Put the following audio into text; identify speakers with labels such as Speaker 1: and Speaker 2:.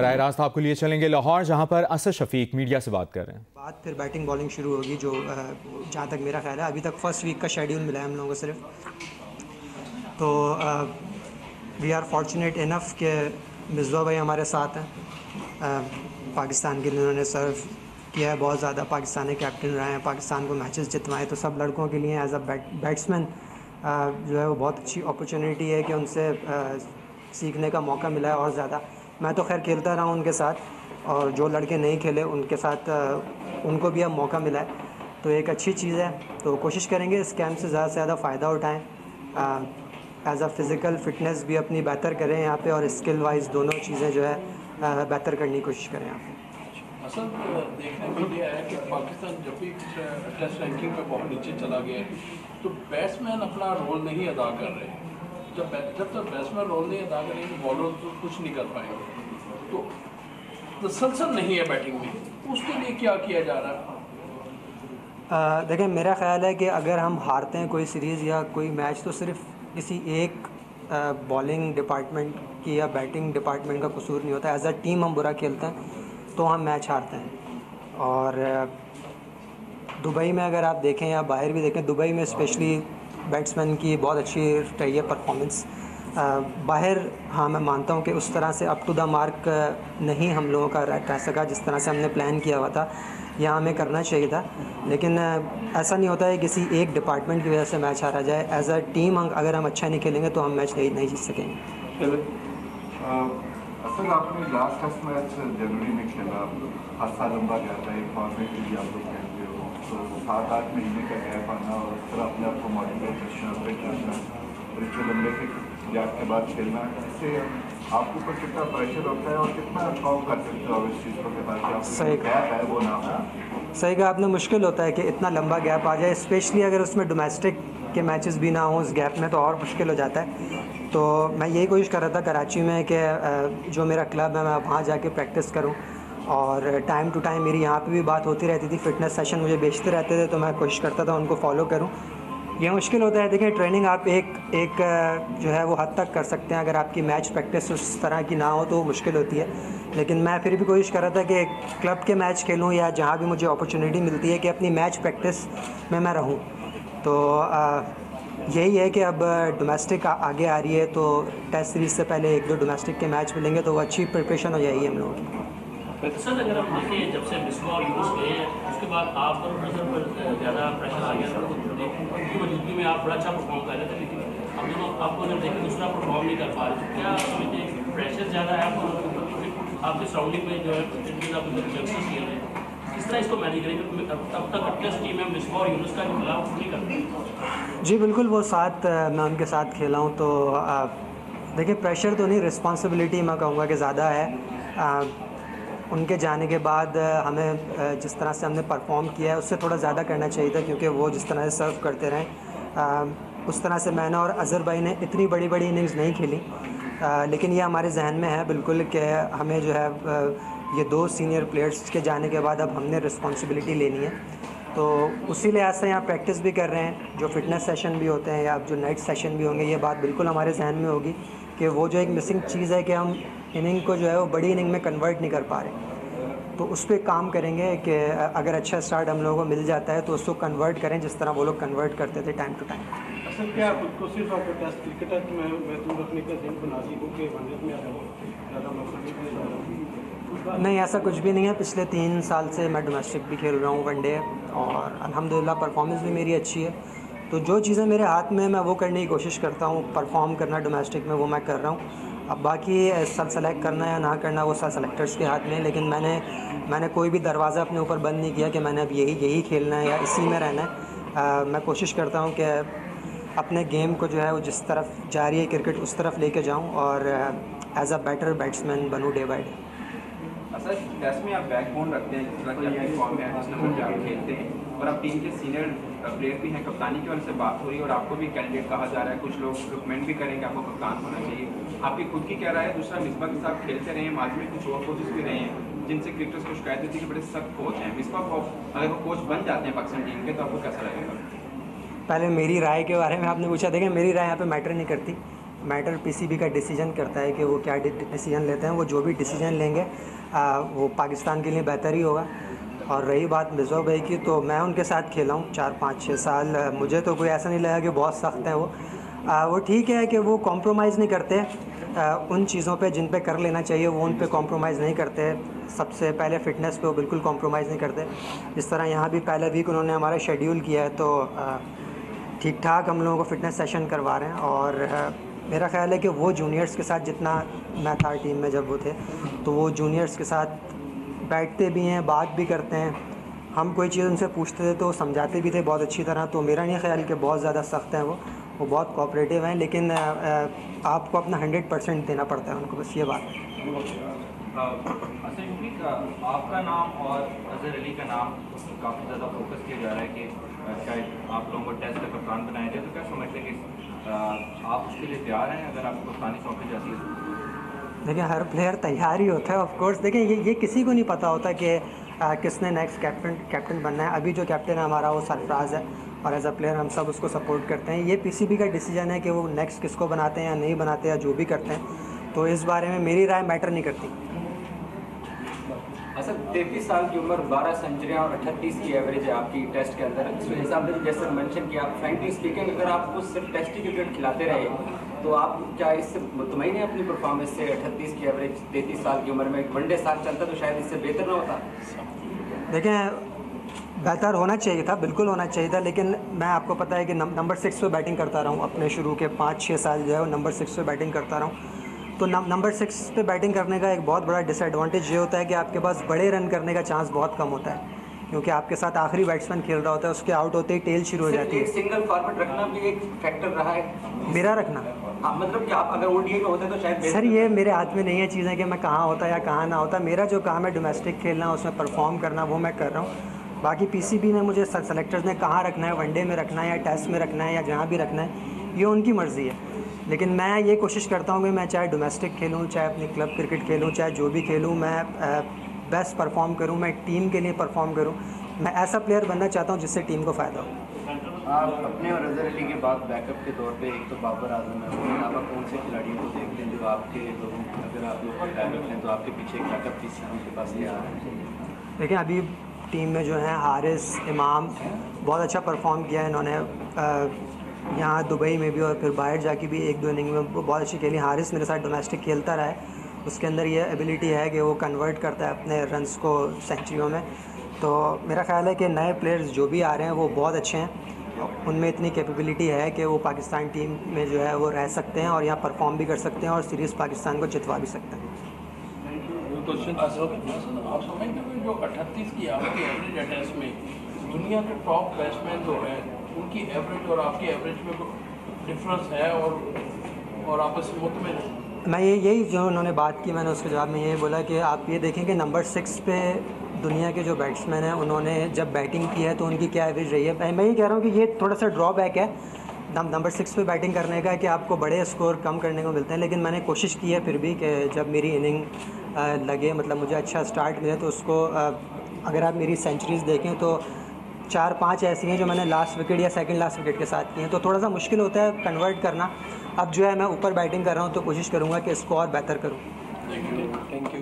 Speaker 1: राय रास्त आपको लिए चलेंगे लाहौर, जहां पर असद शफीक मीडिया से बात कर रहे हैं।
Speaker 2: बात फिर बैटिंग बॉलिंग शुरू होगी, जो जहाँ तक मेरा ख्याल है अभी तक फर्स्ट वीक का शेड्यूल मिला है हम लोगों को सिर्फ। तो वी आर फॉर्चुनेट इनफ कि मिसबा भाई हमारे साथ हैं। पाकिस्तान के लिए उन्होंने सर्व किया है बहुत ज़्यादा, पाकिस्तानी कैप्टन रहे हैं, पाकिस्तान को मैचेस जितवाए। तो सब लड़कों के लिए एज अ बैट्समैन जो है वो बहुत अच्छी अपॉर्चुनिटी है कि उनसे सीखने का मौका मिला है और ज़्यादा। मैं तो खैर खेलता रहा हूँ उनके साथ, और जो लड़के नहीं खेले उनके साथ उनको भी अब मौका मिला है, तो एक अच्छी चीज़ है। तो कोशिश करेंगे इस कैंप से ज़्यादा फ़ायदा उठाएँ, एज़ अ फ़िज़िकल फ़िटनेस भी अपनी बेहतर करें यहाँ पे, और स्किल वाइज दोनों चीज़ें जो है बेहतर करने की कोशिश करें यहाँ पे।
Speaker 3: असल देखने में ये है कि पाकिस्तान जब भी टेस्ट रैंकिंग पे बहुत नीचे चला गया तो बैट्समैन अपना रोल नहीं अदा कर रहे। जब तक बैट्समैन रोल नहीं अदा करेंगे बॉलर तो कुछ नहीं कर पाएंगे। तो तसलसल नहीं है बैटिंग में, उसके लिए क्या किया जा रहा है?
Speaker 2: देखें, मेरा ख़्याल है कि अगर हम हारते हैं कोई सीरीज़ या कोई मैच तो सिर्फ किसी एक बॉलिंग डिपार्टमेंट की या बैटिंग डिपार्टमेंट का कसूर नहीं होता। एज अ टीम हम बुरा खेलते हैं तो हम मैच हारते हैं। और दुबई में अगर आप देखें या बाहर भी देखें, दुबई में स्पेशली बैट्समैन की बहुत अच्छी रही है परफॉर्मेंस। बाहर हाँ मैं मानता हूँ कि उस तरह से अप टू द मार्क नहीं हम लोगों का रह सका जिस तरह से हमने प्लान किया हुआ था, या हमें करना चाहिए था। लेकिन ऐसा नहीं होता है किसी एक डिपार्टमेंट की वजह से मैच हारा जाए। एज अ टीम अगर हम अच्छा नहीं खेलेंगे तो हम मैच नहीं जीत सकेंगे।
Speaker 4: असल आपने लास्ट टेस्ट मैच जनवरी में खेला, खासा लंबा गया था, एक फॉर्मेट के लिए आप लोग खेलते हो, तो 7-8 महीने का गैप आना और फिर अपने आप को मॉडिफाई करना और इतने लंबे के गैप के बाद खेलना, इससे आपके ऊपर कितना प्रेशर होता है और कितना काम कर सकते हो इस चीज़ को के बाद
Speaker 2: सही
Speaker 4: गैप है वो ना हो?
Speaker 2: सही कहा आपने। मुश्किल होता है कि इतना लंबा गैप आ जाए, स्पेशली अगर उसमें डोमेस्टिक के मैचेस भी ना हो उस गैप में, तो और मुश्किल हो जाता है। तो मैं यही कोशिश कर रहा था कराची में कि जो मेरा क्लब है मैं वहाँ जाके प्रैक्टिस करूँ, और टाइम टू टाइम मेरी यहाँ पे भी बात होती रहती थी, फ़िटनेस सेशन मुझे भेजते रहते थे, तो मैं कोशिश करता था उनको फॉलो करूँ। ये मुश्किल होता है। देखिए, ट्रेनिंग आप एक जो है वो हद तक कर सकते हैं, अगर आपकी मैच प्रैक्टिस उस तरह की ना हो तो मुश्किल होती है। लेकिन मैं फिर भी कोशिश कर रहा था कि क्लब के मैच खेलूँ या जहाँ भी मुझे अपॉर्चुनिटी मिलती है कि अपनी मैच प्रैक्टिस में मैं रहूँ। तो यही है कि अब डोमेस्टिक आगे आ रही है, तो टेस्ट सीरीज़ से पहले 1-2 डोमेस्टिक के मैच मिलेंगे तो वो अच्छी प्रिपरेशन हो जाएगी हम लोगों की।
Speaker 5: सर, अगर हम देखें जब से मिसबा और यूनुस गए हैं उसके बाद आप पर नज़र पर ज़्यादा प्रेशर आ गया था, उनकी मौजूदगी में आप बड़ा अच्छा परफॉर्म कर रहे थे, लेकिन अब जब आपको अगर देखें दूसरा परफॉर्म नहीं कर पा रहे, तो क्या समझते हैं प्रेशर ज़्यादा है आपको, आपके सराउंडिंग में जो है यंगस्टर्स खेल रहे हैं, किस तरह इसको मैनेज करेंगे? अब तक टेस्ट टीम में मिसबा और यूनुस का खिलाफ नहीं करते।
Speaker 2: जी बिल्कुल, वो साथ मैं उनके साथ खेला हूँ, तो देखिए प्रेशर तो नहीं, रिस्पॉन्सिबिलिटी मैं कहूँगा कि ज़्यादा है। उनके जाने के बाद हमें जिस तरह से हमने परफॉर्म किया है उससे थोड़ा ज़्यादा करना चाहिए था, क्योंकि वो जिस तरह से सर्व करते रहे उस तरह से मैंने और अज़हर भाई ने इतनी बड़ी बड़ी इनिंग्स नहीं खेली। लेकिन ये हमारे जहन में है बिल्कुल कि हमें जो है ये 2 सीनियर प्लेयर्स के जाने के बाद अब हमने रिस्पॉन्सिबिलिटी लेनी है। तो उसी लिहाज से यहाँ प्रैक्टिस भी कर रहे हैं, जो फिटनेस सेशन भी होते हैं या जो नाइट सेशन भी होंगे, ये बात बिल्कुल हमारे जहन में होगी कि वो जो एक मिसिंग चीज़ है कि हम इनिंग को जो है वो बड़ी इनिंग में कन्वर्ट नहीं कर पा रहे। तो उस पर काम करेंगे कि अगर अच्छा स्टार्ट हम लोगों को मिल जाता है तो उसको कन्वर्ट करें जिस तरह वो लोग कन्वर्ट करते थे टाइम टू टाइम।
Speaker 3: असल क्या खुद को सिर्फ आपको टेस्ट क्रिकेटर में महसूस रखने का दिन बना दी क्योंकि वनडे में ज़्यादा मौका
Speaker 2: नहीं, ऐसा कुछ भी नहीं है। पिछले 3 साल से मैं डोमेस्टिक भी खेल रहा हूँ वनडे, और अल्हम्दुलिल्लाह परफॉर्मेंस भी मेरी अच्छी है। तो जो चीज़ें मेरे हाथ में मैं वो करने की कोशिश करता हूँ, परफॉर्म करना डोमेस्टिक में वो मैं कर रहा हूँ। अब बाकी सब सेलेक्ट करना या ना करना वो सब सेलेक्टर्स के हाथ में है, लेकिन मैंने कोई भी दरवाज़ा अपने ऊपर बंद नहीं किया कि मैंने अब यही खेलना है या इसी में रहना है। मैं कोशिश करता हूँ कि अपने गेम को जो है वो जिस तरफ जा रही है क्रिकेट उस तरफ लेके जाऊँ और एज अ बेटर बैट्समैन बनूँ day by day.
Speaker 6: Sir, test में आप बैकबोन रखते हैं, जिस तरह की अपनी फॉर्म में जिस नंबर पे आप खेलते हैं, और आप टीम के सीनियर प्लेयर भी हैं, कप्तानी की वजह से बात हो रही है और आपको भी कैंडिडेट कहा जा रहा है, कुछ लोग रिकमेंड भी करेंगे आपको कप्तान होना चाहिए। आपकी खुद की क्या राय है? दूसरा, मिसबा के साथ खेलते रहे हैं, माजी में कुछ और कोचेस भी रहे हैं जिनसे क्रिकेटर्स को शिकायत होती है कि बड़े सख्त कोच हैं। मिसबा को अगर वो कोच बन जाते हैं पाकिस्तान टीम के तो आपको कैसा लगेगा?
Speaker 2: पहले मेरी राय के बारे में आपने पूछा। देखें, मेरी राय यहाँ पे मैटर नहीं करती। मैटर पीसीबी का डिसीजन करता है कि वो क्या डिसीजन लेते हैं। वो जो भी डिसीजन लेंगे वो पाकिस्तान के लिए बेहतर ही होगा। और रही बात मिसबा भाई की, तो मैं उनके साथ खेला हूँ 4-5-6 साल। मुझे तो कोई ऐसा नहीं लगा कि बहुत सख्त है वो ठीक है कि वो कॉम्प्रोमाइज़ नहीं करते उन चीज़ों पे जिन पे कर लेना चाहिए, वो उन पे कॉम्प्रोमाइज़ नहीं करते। सबसे पहले फ़िटनेस पे वो बिल्कुल कॉम्प्रोमाइज़ नहीं करते। जिस तरह यहाँ भी पहला वीक उन्होंने हमारा शेड्यूल किया है, तो ठीक ठाक हम लोगों को फ़िटनेस सेशन करवा रहे हैं। और मेरा ख़्याल है कि वो जूनियर्स के साथ, जितना मैं था टीम में जब वो थे, तो वो जूनियर्स के साथ बैठते भी हैं, बात भी करते हैं। हम कोई चीज़ उनसे पूछते थे तो वो समझाते भी थे बहुत अच्छी तरह। तो मेरा नहीं ख्याल कि बहुत ज़्यादा सख्त हैं वो बहुत कोऑपरेटिव हैं, लेकिन आपको अपना 100% देना पड़ता है उनको, बस ये बात है।
Speaker 6: आपका नाम और अजहर अली का नाम काफ़ी ज़्यादा फोकस किया जा रहा है कि शायद आप लोगों को टेस्ट का कप्तान बनाया जाए, तो क्या समझते हैं कि आप उसके लिए तैयार हैं अगर आपको कप्तानी सौंपी जाती है?
Speaker 2: देखिए, हर प्लेयर तैयार ही होता है ऑफ कोर्स। देखिए, ये किसी को नहीं पता होता कि किसने नेक्स्ट कैप्टन बनना है। अभी जो कैप्टन है हमारा वो सरफराज है, और एज अ प्लेयर हम सब उसको सपोर्ट करते हैं। ये पीसीबी का डिसीजन है कि वो नेक्स्ट किसको बनाते हैं या नहीं बनाते या जो भी करते हैं, तो इस बारे में मेरी राय मैटर नहीं करती।
Speaker 7: अच्छा, 33 साल की उम्र, 12 सेंचुरियाँ और 38 की एवरेज है आपकी टेस्ट के अंदर। इस हिसाब से जैसे मेंशन किया, फ्रैंकली स्पीकिंग अगर आप उस सिर्फ टेस्ट ही क्रिकेट खिलाते रहे तो आप क्या इससे मुतमईन है अपनी परफॉर्मेंस से? 38 की एवरेज 33 साल की उम्र में वनडे साथ चलता तो शायद इससे बेहतर ना होता।
Speaker 2: देखें, बेहतर होना चाहिए था, बिल्कुल होना चाहिए था, लेकिन मैं आपको पता है कि नंबर 6 पे बैटिंग करता रहा हूँ। अपने शुरू के 5-6 साल जो है वो नंबर 6 पे बैटिंग करता रहा हूँ। तो नंबर 6 पे बैटिंग करने का एक बहुत बड़ा डिसएडवांटेज ये होता है कि आपके पास बड़े रन करने का चांस बहुत कम होता है, क्योंकि आपके साथ आखिरी बैट्समैन खेल रहा होता है, उसके आउट होते ही टेल शुरू हो जाती है।
Speaker 7: सिंगल फॉर्मेट रखना भी एक फैक्टर रहा है
Speaker 2: मेरा रखना।
Speaker 7: मतलब कि आप अगर ओडीआई में होते तो शायद।
Speaker 2: सर, ये मेरे हाथ में नहीं है चीज़ें कि मैं कहाँ होता या कहाँ ना होता। मेरा जो काम है डोमेस्टिक खेलना, उसमें परफॉर्म करना, वो मैं कर रहा हूँ। बाकी पीसीबी ने मुझे सेलेक्टर्स ने कहाँ रखना है, वनडे में रखना है या टेस्ट में रखना है या जहाँ भी रखना है, ये उनकी मर्ज़ी है। लेकिन मैं ये कोशिश करता हूँ कि मैं चाहे डोमेस्टिक खेलूँ, चाहे अपनी क्लब क्रिकेट खेलूँ, चाहे जो भी खेलूँ, मैं बेस्ट परफॉर्म करूँ, मैं टीम के लिए परफॉर्म करूँ। मैं ऐसा प्लेयर बनना चाहता हूँ जिससे टीम को फ़ायदा हो।
Speaker 8: आप अपने और अजहर अली के बाद बैकअप के तौर पे एक तो बाबर आजम है, उसके अलावा कौन से खिलाड़ियों को देखते हैं जो आपके लोगों, अगर आप लोग बैकअप हैं तो आपके पीछे एक बैकअप पीस उनके पास ले आ रहे हैं?
Speaker 2: देखिए, अभी टीम में जो है हारिस, इमाम बहुत अच्छा परफॉर्म किया है इन्होंने। यहाँ दुबई में भी और फिर बाहर जाके भी 1-2 इनिंग में बहुत अच्छी खेली। हारिस मेरे साथ डोमेस्टिक खेलता रहा है, उसके अंदर ये एबिलिटी है कि वो कन्वर्ट करता है अपने रन्स को सेंचुरियों में। तो मेरा ख़्याल है कि नए प्लेयर्स जो भी आ रहे हैं वो बहुत अच्छे हैं, उनमें इतनी कैपेबिलिटी है कि वो पाकिस्तान टीम में जो है वो रह सकते हैं और यहाँ परफॉर्म भी कर सकते हैं और सीरीज़ पाकिस्तान को जितवा भी सकते हैं।
Speaker 3: क्वेश्चन आप समझते हैं जो 38 की आपकी एवरेज है टेस्ट में, दुनिया के टॉप बैट्समैन जो है उनकी एवरेज और आपकी एवरेज में डिफरेंस है और आपस में मुतमिन?
Speaker 2: मैं यही जो उन्होंने बात की, मैंने उसके जवाब में यही बोला कि आप ये देखें कि नंबर 6 पे दुनिया के जो बैट्समैन हैं उन्होंने जब बैटिंग की है तो उनकी क्या एवरेज रही है। मैं ये कह रहा हूँ कि ये थोड़ा सा ड्रॉबैक है नंबर 6 पे बैटिंग करने का कि आपको बड़े स्कोर कम करने को मिलते हैं। लेकिन मैंने कोशिश की है फिर भी कि जब मेरी इनिंग लगे, मतलब मुझे अच्छा स्टार्ट मिले, तो उसको अगर आप मेरी सेंचुरीज़ देखें तो 4-5 ऐसी हैं जो मैंने लास्ट विकेट या सेकंड लास्ट विकेट के साथ की हैं। तो थोड़ा सा मुश्किल होता है कन्वर्ट करना। अब जो है मैं ऊपर बैटिंग कर रहा हूँ तो कोशिश करूँगा कि इसको और बेहतर करूँ।
Speaker 3: Thank you.